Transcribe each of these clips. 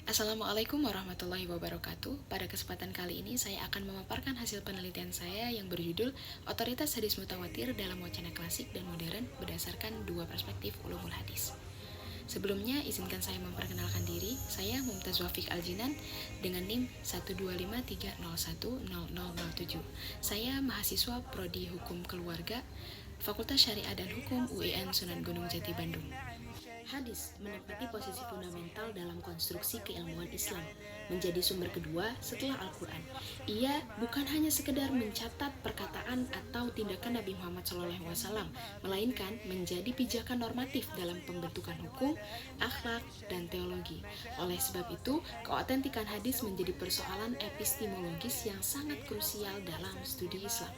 Assalamualaikum warahmatullahi wabarakatuh. Pada kesempatan kali ini saya akan memaparkan hasil penelitian saya yang berjudul Otoritas Hadis Mutawatir dalam Wacana Klasik dan Modern berdasarkan dua perspektif ulumul hadis. Sebelumnya, izinkan saya memperkenalkan diri. Saya Mumtaz Wafik Aljinan dengan NIM 12530100007. Saya mahasiswa Prodi Hukum Keluarga, Fakultas Syariah dan Hukum UIN Sunan Gunung Jati, Bandung. Hadis menempati posisi fundamental dalam konstruksi keilmuan Islam, menjadi sumber kedua setelah Al-Quran. Ia bukan hanya sekedar mencatat perkataan atau tindakan Nabi Muhammad SAW, melainkan menjadi pijakan normatif dalam pembentukan hukum, akhlak, dan teologi. Oleh sebab itu, keautentikan hadis menjadi persoalan epistemologis yang sangat krusial dalam studi Islam.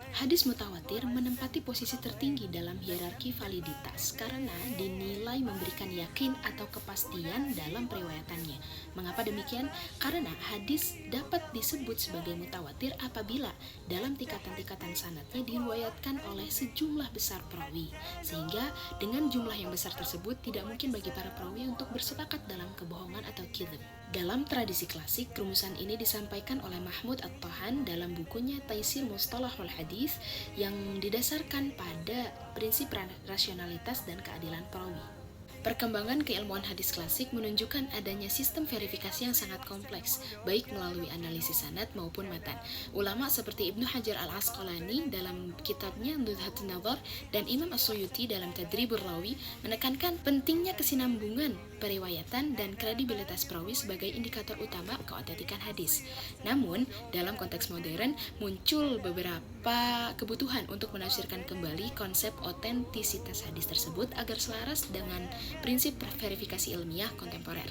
Hadis mutawatir menempati posisi tertinggi dalam hierarki validitas karena dinilai memberikan yakin atau kepastian dalam periwayatannya. Mengapa demikian? Karena hadis dapat disebut sebagai mutawatir apabila dalam tingkatan-tingkatan sanadnya diriwayatkan oleh sejumlah besar perawi, sehingga dengan jumlah yang besar tersebut tidak mungkin bagi para perawi untuk bersepakat dalam kebohongan atau kadzib. Dalam tradisi klasik, rumusan ini disampaikan oleh Mahmud At-Tahan dalam bukunya Taisir Mustalahul Hadis yang didasarkan pada prinsip rasionalitas dan keadilan perawi. Perkembangan keilmuan hadis klasik menunjukkan adanya sistem verifikasi yang sangat kompleks, baik melalui analisis sanad maupun matan. Ulama seperti Ibnu Hajar Al-Asqalani dalam kitabnya Nuzhatun Nazar dan Imam As-Suyuti dalam Tadribur Rawi menekankan pentingnya kesinambungan periwayatan dan kredibilitas perawi sebagai indikator utama keautentikan hadis. Namun, dalam konteks modern muncul beberapa kebutuhan untuk menafsirkan kembali konsep otentisitas hadis tersebut agar selaras dengan prinsip verifikasi ilmiah kontemporer.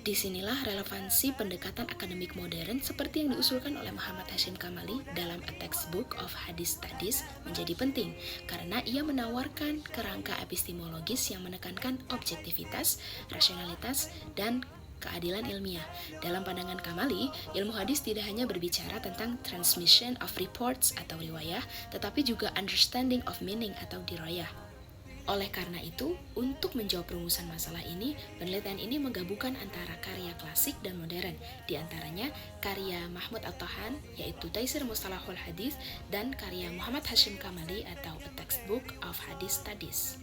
Disinilah relevansi pendekatan akademik modern seperti yang diusulkan oleh Muhammad Hashim Kamali dalam A Textbook of Hadith Studies menjadi penting karena ia menawarkan kerangka epistemologis yang menekankan objektivitas, rasionalitas, dan keadilan ilmiah. Dalam pandangan Kamali, ilmu hadis tidak hanya berbicara tentang transmission of reports atau riwayah, tetapi juga understanding of meaning atau dirayah. Oleh karena itu, untuk menjawab rumusan masalah ini, penelitian ini menggabungkan antara karya klasik dan modern, di antaranya karya Mahmud At-Tahan, yaitu Taisir Mustalahul Hadis, dan karya Muhammad Hashim Kamali atau A Textbook of Hadith Studies.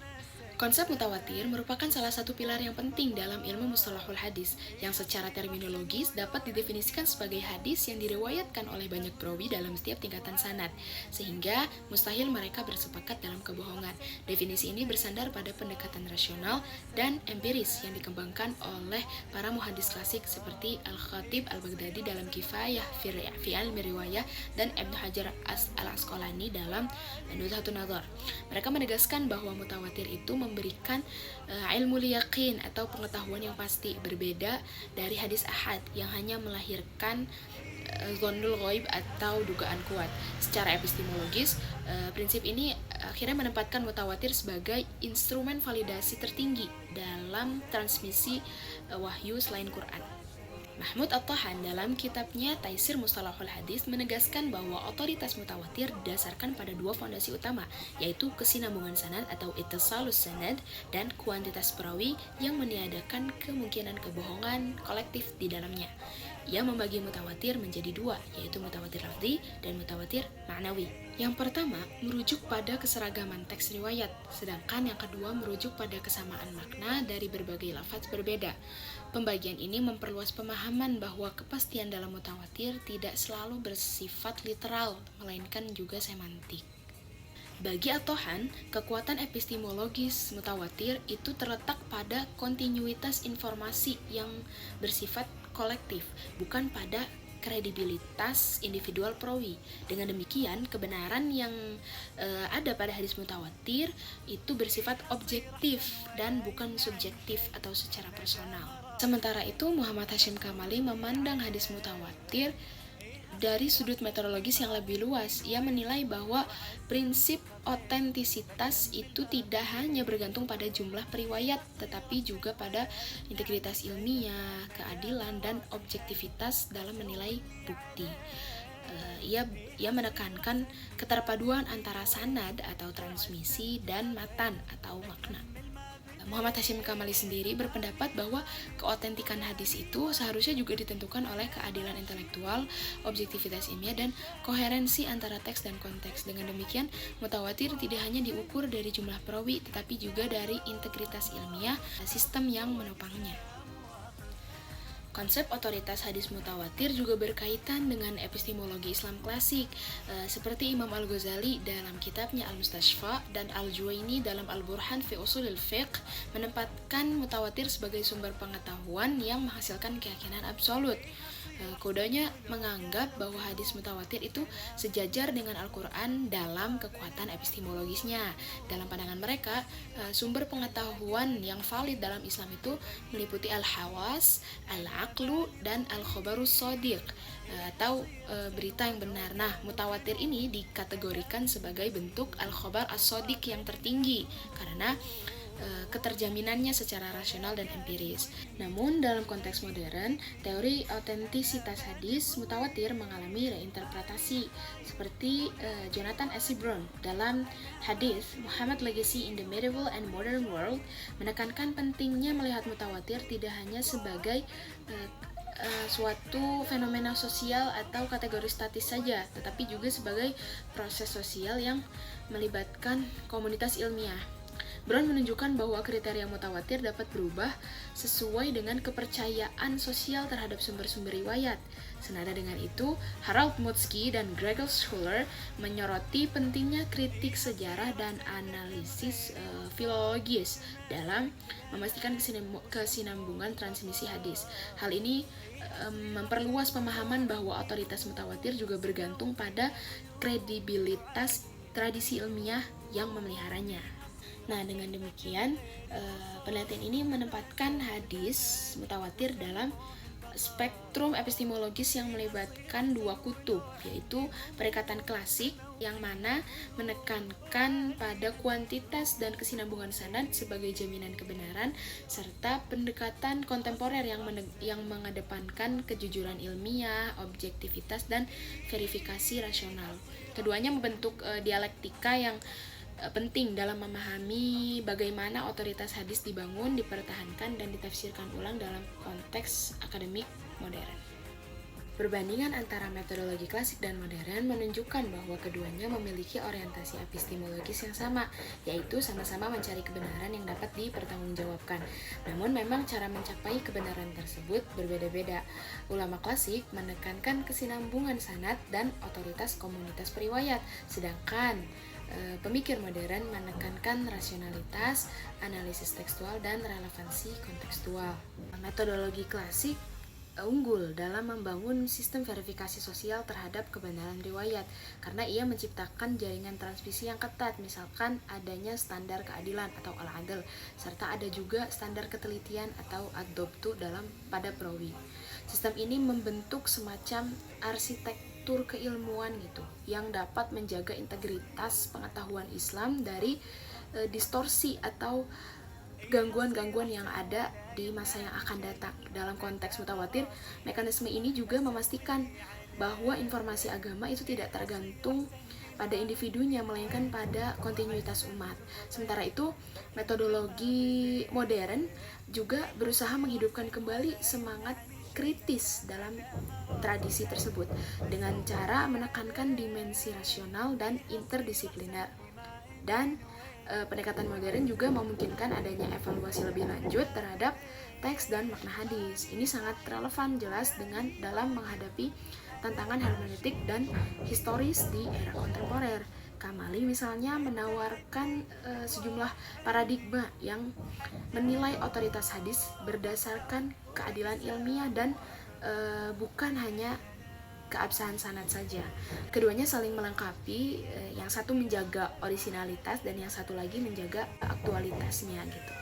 Konsep mutawatir merupakan salah satu pilar yang penting dalam ilmu mustalahul hadis yang secara terminologis dapat didefinisikan sebagai hadis yang diriwayatkan oleh banyak perawi dalam setiap tingkatan sanad, sehingga mustahil mereka bersepakat dalam kebohongan. Definisi ini bersandar pada pendekatan rasional dan empiris yang dikembangkan oleh para muhadis klasik seperti Al-Khatib Al-Baghdadi dalam Kifayah fi al-Riwayah dan Ibnu Hajar Al-Asqalani dalam Nuzhatun Nazar. Mereka menegaskan bahwa mutawatir itu memberikan ilmu yaqin atau pengetahuan yang pasti, berbeda dari hadis ahad yang hanya melahirkan zonnul ghaib atau dugaan kuat. Secara epistemologis, prinsip ini akhirnya menempatkan mutawatir sebagai instrumen validasi tertinggi dalam transmisi wahyu selain Quran. Mahmud At-Tahan dalam kitabnya Taisir Mustalahul Hadis menegaskan bahwa otoritas mutawatir didasarkan pada dua fondasi utama, yaitu kesinambungan sanad atau ittisalus sanad dan kuantitas perawi yang meniadakan kemungkinan kebohongan kolektif di dalamnya. Ia membagi mutawatir menjadi dua, yaitu mutawatir lafzi dan mutawatir ma'nawi. Yang pertama merujuk pada keseragaman teks riwayat, sedangkan yang kedua merujuk pada kesamaan makna dari berbagai lafaz berbeda. Pembagian ini memperluas pemahaman bahwa kepastian dalam mutawatir tidak selalu bersifat literal, melainkan juga semantik. Bagi At-Tahan, kekuatan epistemologis mutawatir itu terletak pada kontinuitas informasi yang bersifat kolektif, bukan pada kredibilitas individual perawi. Dengan demikian, kebenaran yang ada pada hadis mutawatir itu bersifat objektif dan bukan subjektif atau secara personal. Sementara itu, Muhammad Hashim Kamali memandang hadis mutawatir dari sudut metodologis yang lebih luas. Ia menilai bahwa prinsip otentisitas itu tidak hanya bergantung pada jumlah periwayat, tetapi juga pada integritas ilmiah, keadilan, dan objektivitas dalam menilai bukti. Ia menekankan keterpaduan antara sanad atau transmisi dan matan atau makna. Muhammad Hashim Kamali sendiri berpendapat bahwa keotentikan hadis itu seharusnya juga ditentukan oleh keadilan intelektual, objektivitas ilmiah, dan koherensi antara teks dan konteks. Dengan demikian, mutawatir tidak hanya diukur dari jumlah perawi, tetapi juga dari integritas ilmiah, sistem yang menopangnya. Konsep otoritas hadis mutawatir juga berkaitan dengan epistemologi Islam klasik, seperti Imam Al-Ghazali dalam kitabnya Al-Mustashfa dan Al-Juwaini dalam Al-Burhan fi Ushulil Fiqh menempatkan mutawatir sebagai sumber pengetahuan yang menghasilkan keyakinan absolut. Kodanya menganggap bahwa hadis mutawatir itu sejajar dengan Al-Quran dalam kekuatan epistemologisnya. Dalam pandangan mereka, sumber pengetahuan yang valid dalam Islam itu meliputi al-hawas, al-aqlu, dan al-khobarus shodiq, atau berita yang benar. Nah, mutawatir ini dikategorikan sebagai bentuk al-khobar as-shodiq yang tertinggi karena keterjaminannya secara rasional dan empiris. Namun dalam konteks modern, teori autentisitas hadis mutawatir mengalami reinterpretasi seperti Jonathan S. Brown dalam hadis Muhammad Legacy in the Medieval and Modern World menekankan pentingnya melihat mutawatir tidak hanya sebagai suatu fenomena sosial atau kategori statis saja, tetapi juga sebagai proses sosial yang melibatkan komunitas ilmiah. Brown menunjukkan bahwa kriteria mutawatir dapat berubah sesuai dengan kepercayaan sosial terhadap sumber-sumber riwayat. Senada dengan itu, Harold Mutsky dan Gregor Schuller menyoroti pentingnya kritik sejarah dan analisis filologis dalam memastikan kesinambungan transmisi hadis. Hal ini memperluas pemahaman bahwa otoritas mutawatir juga bergantung pada kredibilitas tradisi ilmiah yang memeliharanya. Nah, dengan demikian, penelitian ini menempatkan hadis mutawatir dalam spektrum epistemologis yang melibatkan dua kutub, yaitu perikatan klasik yang mana menekankan pada kuantitas dan kesinambungan sanad sebagai jaminan kebenaran, serta pendekatan kontemporer yang mengedepankan kejujuran ilmiah, objektivitas, dan verifikasi rasional. Keduanya membentuk dialektika yang penting dalam memahami bagaimana otoritas hadis dibangun, dipertahankan, dan ditafsirkan ulang dalam konteks akademik modern. Perbandingan antara metodologi klasik dan modern menunjukkan bahwa keduanya memiliki orientasi epistemologis yang sama, yaitu sama-sama mencari kebenaran yang dapat dipertanggungjawabkan. Namun memang cara mencapai kebenaran tersebut berbeda-beda. Ulama klasik menekankan kesinambungan sanad dan otoritas komunitas periwayat, sedangkan pemikir modern menekankan rasionalitas, analisis tekstual, dan relevansi kontekstual. Metodologi klasik unggul dalam membangun sistem verifikasi sosial terhadap kebenaran riwayat karena ia menciptakan jaringan transmisi yang ketat, misalkan adanya standar keadilan atau al-adl, serta ada juga standar ketelitian atau ad-dobtu pada perawi. Sistem ini membentuk semacam arsitektur keilmuan gitu yang dapat menjaga integritas pengetahuan Islam dari distorsi atau gangguan-gangguan yang ada di masa yang akan datang. Dalam konteks mutawatir, mekanisme ini juga memastikan bahwa informasi agama itu tidak tergantung pada individunya, melainkan pada kontinuitas umat. Sementara itu, metodologi modern juga berusaha menghidupkan kembali semangat kritis dalam tradisi tersebut dengan cara menekankan dimensi rasional dan interdisipliner. Dan pendekatan modern juga memungkinkan adanya evaluasi lebih lanjut terhadap teks dan makna hadis. Ini sangat relevan jelas dalam menghadapi tantangan hermeneutik dan historis di era kontemporer. Kamali misalnya menawarkan sejumlah paradigma yang menilai otoritas hadis berdasarkan keadilan ilmiah dan bukan hanya keabsahan sanad saja. Keduanya saling melengkapi, yang satu menjaga orisinalitas dan yang satu lagi menjaga aktualitasnya gitu.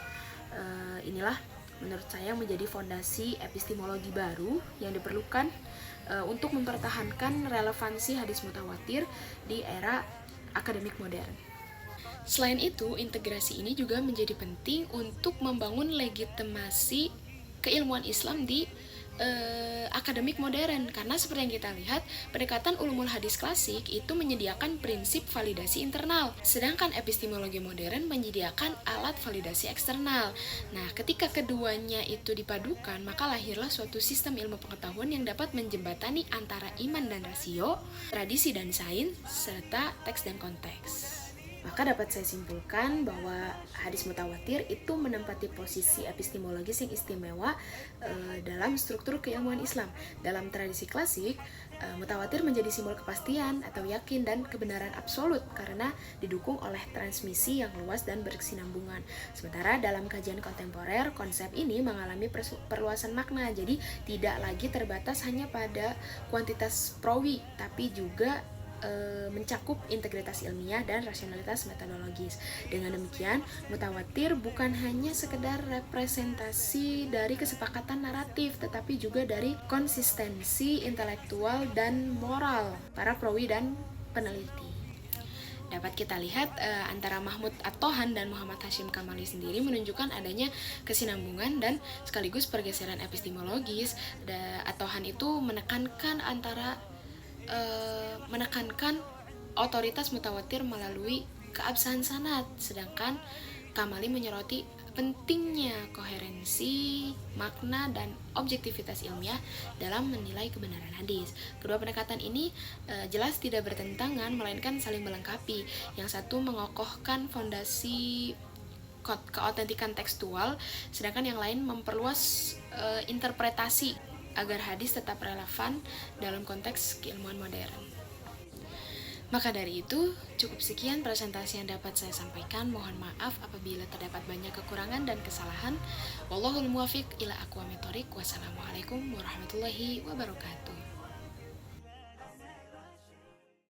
Inilah menurut saya menjadi fondasi epistemologi baru yang diperlukan untuk mempertahankan relevansi hadis mutawatir di era akademik modern. Selain itu, integrasi ini juga menjadi penting untuk membangun legitimasi keilmuan Islam di akademik modern, karena seperti yang kita lihat, pendekatan ulumul hadis klasik itu menyediakan prinsip validasi internal, sedangkan epistemologi modern menyediakan alat validasi eksternal. Nah, ketika keduanya itu dipadukan, maka lahirlah suatu sistem ilmu pengetahuan yang dapat menjembatani antara iman dan rasio, tradisi dan sains, serta teks dan konteks. Maka dapat saya simpulkan bahwa hadis mutawatir itu menempati posisi epistemologis yang istimewa dalam struktur keilmuan Islam. Dalam tradisi klasik, mutawatir menjadi simbol kepastian atau yakin dan kebenaran absolut karena didukung oleh transmisi yang luas dan berkesinambungan. Sementara dalam kajian kontemporer, konsep ini mengalami perluasan makna, jadi tidak lagi terbatas hanya pada kuantitas perawi, tapi juga mencakup integritas ilmiah dan rasionalitas metodologis. Dengan demikian, mutawatir bukan hanya sekedar representasi dari kesepakatan naratif, tetapi juga dari konsistensi intelektual dan moral para perawi dan peneliti. Dapat kita lihat antara Mahmud At-Tohan dan Muhammad Hashim Kamali sendiri menunjukkan adanya kesinambungan dan sekaligus pergeseran epistemologis. At-Tohan itu menekankan otoritas mutawatir melalui keabsahan sanad, sedangkan Kamali menyoroti pentingnya koherensi, makna, dan objektivitas ilmiah dalam menilai kebenaran hadis. Kedua pendekatan ini jelas tidak bertentangan, melainkan saling melengkapi. Yang satu mengokohkan fondasi keautentikan tekstual, sedangkan yang lain memperluas interpretasi agar hadis tetap relevan dalam konteks keilmuan modern. Maka dari itu, cukup sekian presentasi yang dapat saya sampaikan. Mohon maaf apabila terdapat banyak kekurangan dan kesalahan. Wallahul muwaffiq ila aqwamit thoriq. Wassalamualaikum warahmatullahi wabarakatuh.